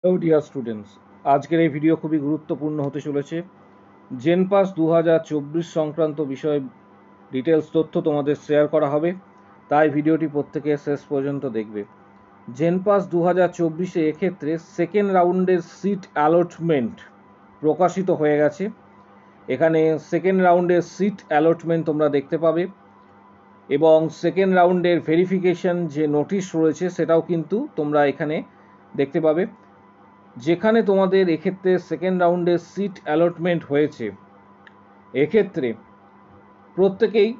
Hello dear students, আজকের এই video খুবই গুরুত্বপূর্ণ হতে চলেছে। জেনপাস 2024 সংক্রান্ত বিষয়ে ডিটেলস তথ্য তোমাদের শেয়ার করা হবে, তাই ভিডিওটি প্রত্যেকে শেষ পর্যন্ত দেখবে। জেনপাস 2024-এ এক্ষেত্রে সেকেন্ড রাউন্ডের সিট অ্যালটমেন্ট প্রকাশিত হয়ে গেছে। এখানে সেকেন্ড রাউন্ডের সিট অ্যালটমেন্ট তোমরা দেখতে পাবে এবং সেকেন্ড রাউন্ডের ভেরিফিকেশন যে নোটিশ রয়েছে সেটাও কিন্তু তোমরা এখানে দেখতে পাবে। যেখানে তোমাদের এক্ষেত্রে সেকেন্ড রাউন্ডের সিট অ্যালটমেন্ট হয়েছে, এক্ষেত্রে প্রত্যেকেই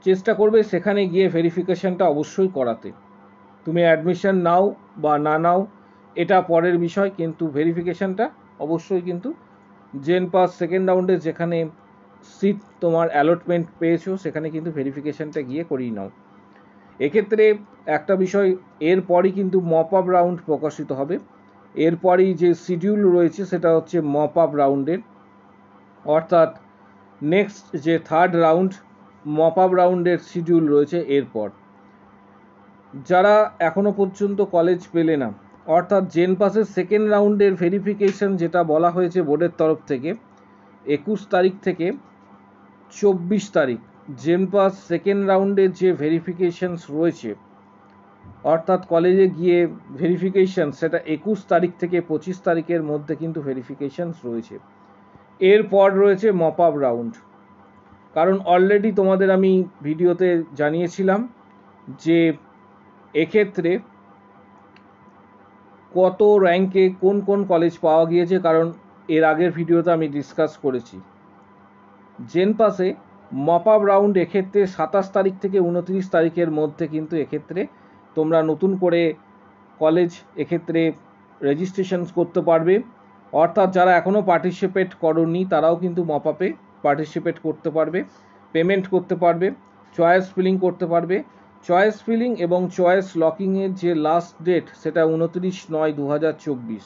চেষ্টা করবে সেখানে গিয়ে ভেরিফিকেশনটা অবশ্যই করাতে। তুমি অ্যাডমিশন নাও বা না নাও এটা পরের বিষয়, কিন্তু ভেরিফিকেশনটা অবশ্যই কিন্তু জেনপাস সেকেন্ড রাউন্ডে যেখানে সিট তোমার অ্যালটমেন্ট পেয়েছো সেখানে কিন্তু ভেরিফিকেশনটা গিয়ে করিয়ে নাও। এক্ষেত্রে একটা বিষয়, এরপরই কিন্তু মপ আপ রাউন্ড প্রকাশিত হবে। এরপরই যে শিডিউল রয়েছে সেটা হচ্ছে মপ আপ রাউন্ডের, অর্থাৎ নেক্সট যে থার্ড রাউন্ড মপ আপ রাউন্ডের শিডিউল রয়েছে এরপর। যারা এখনো পর্যন্ত কলেজ পেলে না, অর্থাৎ জেনপাসের সেকেন্ড রাউন্ডের ভেরিফিকেশন যেটা বলা হয়েছে বোর্ডের তরফ থেকে 21 তারিখ থেকে 24 তারিখ, জেনপাস সেকেন্ড রাউন্ডের যে ভেরিফিকেশনস রয়েছে অর্থাৎ কলেজে গিয়ে ভেরিফিকেশন, সেটা 21 তারিখ থেকে 25 তারিখের মধ্যে কিন্তু ভেরিফিকেশনস রয়েছে। এরপর রয়েছে মপ আপ রাউন্ড। কারণ অলরেডি তোমাদের আমি ভিডিওতে জানিয়েছিলাম যে এক্ষেত্রে কত র্যাঙ্কে কোন কোন কলেজ পাওয়া গিয়েছে, কারণ এর আগের ভিডিওতে আমি ডিসকাস করেছি। জেনপাসে মপ আপ রাউন্ড এক্ষেত্রে 27 তারিখ থেকে 29 তারিখের মধ্যে কিন্তু এক্ষেত্রে তোমরা নতুন করে কলেজ এক্ষেত্রে রেজিস্ট্রেশন করতে পারবে। অর্থাৎ যারা এখনও পার্টিসিপেট করনি তারাও কিন্তু মপ আপে পার্টিসিপেট করতে পারবে, পেমেন্ট করতে পারবে, চয়েস ফিলিং করতে পারবে। চয়েস ফিলিং এবং চয়েস লকিংয়ের যে লাস্ট ডেট সেটা 29/9/2024।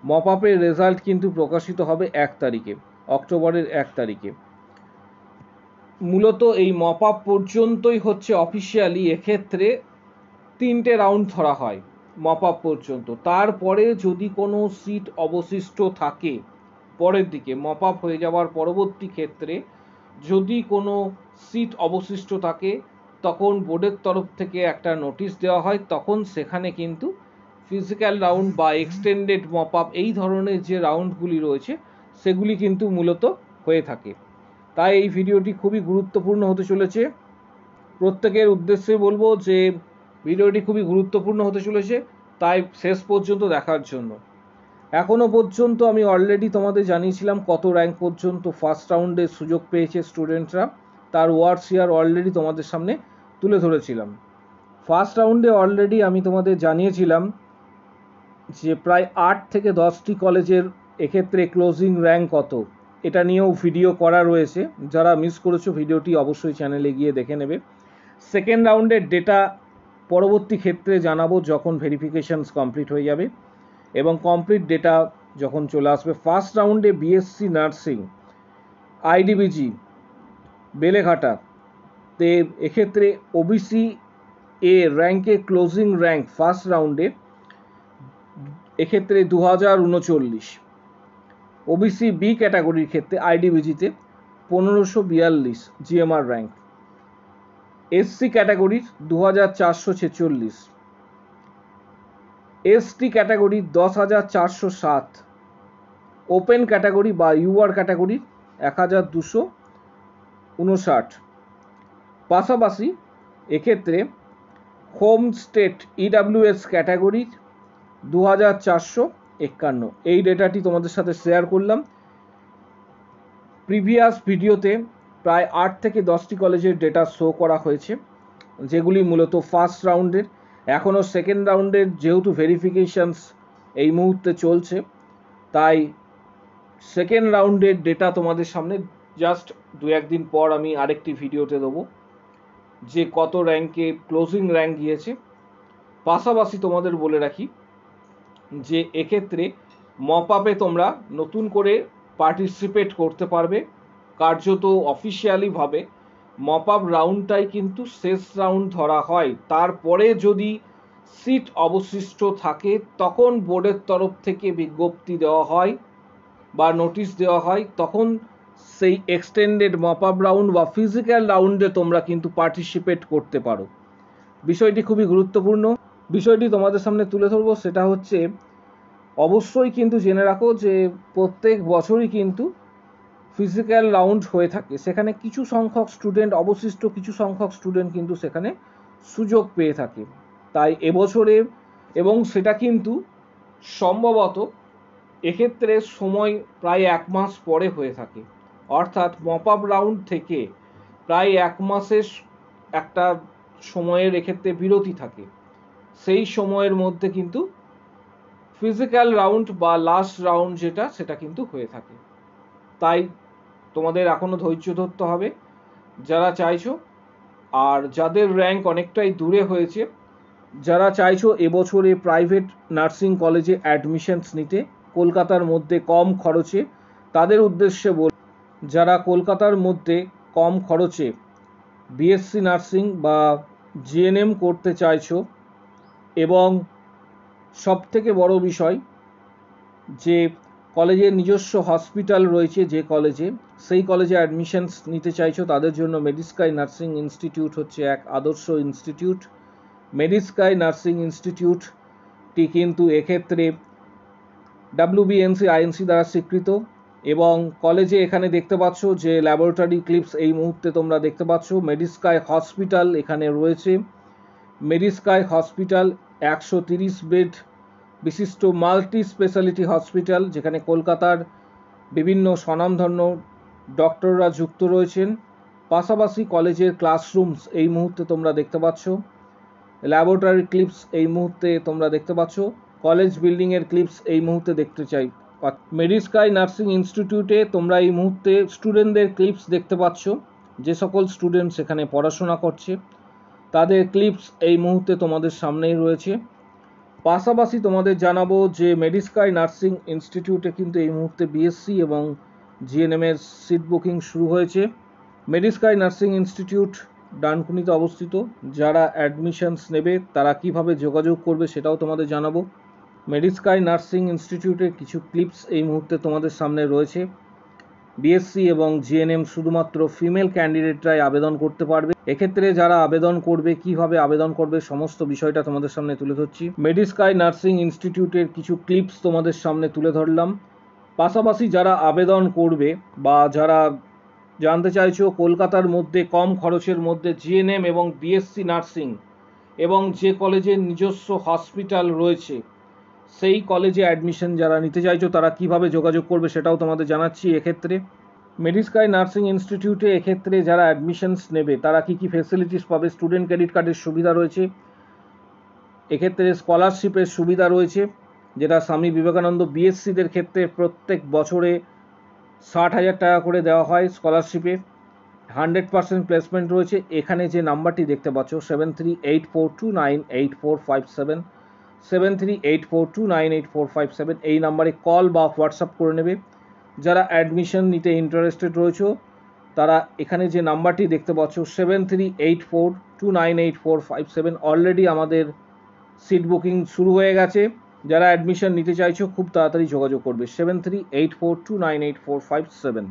মপ আপের রেজাল্ট কিন্তু প্রকাশিত হবে 1 তারিখে, অক্টোবরের 1 তারিখে। মূলত এই মপ আপ পর্যন্তই হচ্ছে অফিসিয়ালি এক্ষেত্রে 3টে রাউন্ড ধরা হয় মপ আপ পর্যন্ত। তারপরে যদি কোনো সিট অবশিষ্ট থাকে পরের দিকে মপ আপ হয়ে যাওয়ার পরবর্তী ক্ষেত্রে যদি কোনো সিট অবশিষ্ট থাকে তখন বোর্ডের তরফ থেকে একটা নোটিশ দেওয়া হয়, তখন সেখানে কিন্তু ফিজিক্যাল রাউন্ড বা এক্সটেন্ডেড মপ আপ এই ধরনের যে রাউন্ডগুলি রয়েছে সেগুলি কিন্তু মূলত হয়ে থাকে। তাই এই ভিডিওটি খুবই গুরুত্বপূর্ণ হতে চলেছে। প্রত্যেকের উদ্দেশ্যে বলবো যে ভিডিওটি খুবই গুরুত্বপূর্ণ হতে চলেছে, তাই শেষ পর্যন্ত দেখার জন্য। এখনও পর্যন্ত আমি অলরেডি তোমাদের জানিয়েছিলাম কত র্যাঙ্ক পর্যন্ত ফার্স্ট রাউন্ডের সুযোগ পেয়েছে স্টুডেন্টরা, তার ওয়ার্ড শেয়ার অলরেডি তোমাদের সামনে তুলে ধরেছিলাম। ফার্স্ট রাউন্ডে অলরেডি আমি তোমাদের জানিয়েছিলাম যে প্রায় 8 থেকে 10টি কলেজের এক্ষেত্রে ক্লোজিং র্যাঙ্ক কত, এটা নিয়েও ভিডিও করা রয়েছে। যারা মিস করেছো ভিডিওটি অবশ্যই চ্যানেলে গিয়ে দেখে নেবে। সেকেন্ড রাউন্ডের ডেটা পরবর্তী ক্ষেত্রে জানাবো যখন ভেরিফিকেশনস কমপ্লিট হয়ে যাবে এবং কমপ্লিট ডেটা যখন চলে আসবে। ফার্স্ট রাউন্ডে বিএসসি নার্সিং আইডিবিজি বেলেঘাটা তে এক্ষেত্রে ওবিসি এ র্যাঙ্কে ক্লোজিং র্যাঙ্ক ফার্স্ট রাউন্ডে এক্ষেত্রে 2039, ওবিসি বি ক্যাটাগরির ক্ষেত্রে আইডিবিজিতে 1542 জিএমআর র্যাঙ্ক, এসসি ক্যাটাগরির 2446, এসটি ক্যাটাগরির 10,407, ওপেন ক্যাটাগরি বা ইউআর ক্যাটাগরির 1259। পাশাপাশি এক্ষেত্রে হোম স্টেট ইডাব্লিউএস ক্যাটাগরির 2451। এই ডেটাটি তোমাদের সাথে শেয়ার করলাম। প্রিভিয়াস ভিডিওতে প্রায় 8 থেকে 10টি কলেজের ডেটা শো করা হয়েছে, যেগুলি মূলত ফার্স্ট রাউন্ডের। এখনও সেকেন্ড রাউন্ডের যেহেতু ভেরিফিকেশনস এই মুহূর্তে চলছে, তাই সেকেন্ড রাউন্ডের ডেটা তোমাদের সামনে জাস্ট 2-1 দিন পর আমি আরেকটি ভিডিওতে দেবো যে কত র্যাঙ্কে ক্লোজিং র্যাঙ্ক গিয়েছে। পাশাপাশি তোমাদের বলে রাখি যে এক্ষেত্রে মপ আপে তোমরা নতুন করে পার্টিসিপেট করতে পারবে। কার্যত অফিসিয়ালিভাবে মপ আপ রাউন্ডটাই কিন্তু শেষ রাউন্ড ধরা হয়। তারপরে যদি সিট অবশিষ্ট থাকে তখন বোর্ডের তরফ থেকে বিজ্ঞপ্তি দেওয়া হয় বা নোটিশ দেওয়া হয়, তখন সেই এক্সটেন্ডেড মপ আপ রাউন্ড বা ফিজিক্যাল রাউন্ডে তোমরা কিন্তু পার্টিসিপেট করতে পারো। বিষয়টি খুবই গুরুত্বপূর্ণ। বিষয়টি তোমাদের সামনে তুলে ধরবো, সেটা হচ্ছে অবশ্যই কিন্তু জেনে রাখো যে প্রত্যেক বছরই কিন্তু ফিজিক্যাল রাউন্ড হয়ে থাকে, সেখানে কিছু সংখ্যক স্টুডেন্ট, অবশিষ্ট কিছু সংখ্যক স্টুডেন্ট কিন্তু সেখানে সুযোগ পেয়ে থাকে। তাই এবছরে, এবং সেটা কিন্তু সম্ভবত এক্ষেত্রে সময় প্রায় 1 মাস পরে হয়ে থাকে, অর্থাৎ মপ আপ রাউন্ড থেকে প্রায় 1 মাসের একটা সময়ের এক্ষেত্রে বিরতি থাকে। সেই সময়ের মধ্যে কিন্তু ফিজিক্যাল রাউন্ড বা লাস্ট রাউন্ড যেটা, সেটা কিন্তু হয়ে থাকে। তাই তোমাদের এখনো ধৈর্য ধরতে হবে যারা চাইছো, আর যাদের র্যাঙ্ক অনেকটাই দূরে হয়েছে, যারা চাইছো এবছরে প্রাইভেট নার্সিং কলেজে অ্যাডমিশনস নিতে কলকাতার মধ্যে কম খরচে, তাদের উদ্দেশ্যে বল, যারা কলকাতার মধ্যে কম খরচে বিএসসি নার্সিং বা জিএনএম করতে চাইছো, এবং সবথেকে বড় বিষয় যে কলেজের নিজস্ব হসপিটাল রয়েছে, যে কলেজে, সেই কলেজে অ্যাডমিশনস নিতে চাইছো, তাদের জন্য মেডিস্কাই নার্সিং ইনস্টিটিউট হচ্ছে এক আদর্শ ইনস্টিটিউট। মেডিস্কাই নার্সিং ইনস্টিটিউটটি কিন্তু এক্ষেত্রে WBNC INC দ্বারা স্বীকৃত, এবং কলেজে এখানে দেখতে পাচ্ছ যে ল্যাবরেটরি ক্লিপস এই মুহূর্তে তোমরা দেখতে পাচ্ছ। মেডিস্কাই হসপিটাল এখানে রয়েছে। মেডিস্কাই হসপিটাল 130 বেড বিশিষ্ট মাল্টি স্পেশালিটি হসপিটাল, যেখানে কলকাতার বিভিন্ন স্বনামধন্য ডক্টররা যুক্ত রয়েছেন। পাশাপাশি কলেজের ক্লাসরুমস এই মুহূর্তে তোমরা দেখতে পাচ্ছ, ল্যাবরেটরি ক্লিপস এই মুহূর্তে তোমরা দেখতে পাচ্ছ, কলেজ বিল্ডিংয়ের ক্লিপস এই মুহূর্তে দেখতে চাই। মেডিস্কাই নার্সিং ইনস্টিটিউটে তোমরা এই মুহূর্তে স্টুডেন্টদের ক্লিপস দেখতে পাচ্ছ, যে সকল স্টুডেন্ট সেখানে পড়াশোনা করছে তাদের ক্লিপস এই মুহূর্তে তোমাদের সামনেই রয়েছে। পাশাপাশি তোমাদের জানাবো যে মেডিস্কাই নার্সিং ইনস্টিটিউটে কিন্তু এই মুহূর্তে বিএসসি এবং জিএনএম এর সিট বুকিং শুরু হয়েছে। মেডিস্কাই নার্সিং ইনস্টিটিউট ডানকুনিতে অবস্থিত। যারা অ্যাডমিশনস নেবে তারা কিভাবে যোগাযোগ করবে সেটাও তোমাদের জানাবো। মেডিস্কাই নার্সিং ইনস্টিটিউটের কিছু ক্লিপস এই মুহূর্তে তোমাদের সামনে রয়েছে। বিএসসি এবং জিএনএম শুধুমাত্র ফিমেল ক্যান্ডিডেটরাই আবেদন করতে পারবে। এক্ষেত্রে যারা আবেদন করবে, কিভাবে আবেদন করবে, সমস্ত বিষয়টা তোমাদের সামনে তুলে ধরছি। মেডিস্কাই নার্সিং ইনস্টিটিউটের কিছু ক্লিপস তোমাদের সামনে তুলে ধরলাম। পাশাপাশি যারা আবেদন করবে বা যারা জানতে চাইছো কলকাতার মধ্যে কম খরচের মধ্যে জিএনএম এবং বিএসসি নার্সিং, এবং যে কলেজের নিজস্ব হসপিটাল রয়েছে সেই কলেজে অ্যাডমিশন যারা নিতে চাইছো তারা কিভাবে যোগাযোগ করবে সেটাও তোমাদের জানাচ্ছি। এক্ষেত্রে মেডিস্কাই নার্সিং ইনস্টিটিউটে এক্ষেত্রে যারা অ্যাডমিশনস নেবে তারা কি কি ফেসিলিটিস পাবে। স্টুডেন্ট ক্রেডিট কার্ডের সুবিধা রয়েছে, এক্ষেত্রে স্কলারশিপের সুবিধা রয়েছে, যেটা স্বামী বিবেকানন্দ বিএসসিদের ক্ষেত্রে প্রত্যেক বছরে 60,000 টাকা করে দেওয়া হয় স্কলারশিপে। 100% প্লেসমেন্ট রয়েছে। এখানে যে নাম্বারটি দেখতে পাচ্ছ 7384298457, 7384298457, এই নাম্বারে কল বা হোয়াটসঅ্যাপ করে নেবে। যারা অ্যাডমিশন নিতে ইন্টারেস্টেড রয়েছে তারা এখানে যে নাম্বারটি দেখতে পাচ্ছ 7384298457, অলরেডি আমাদের সিট বুকিং শুরু হয়ে গেছে। যারা অ্যাডমিশন নিতে চাইছো খুব তাড়াতাড়ি যোগাযোগ করবে 7384298457।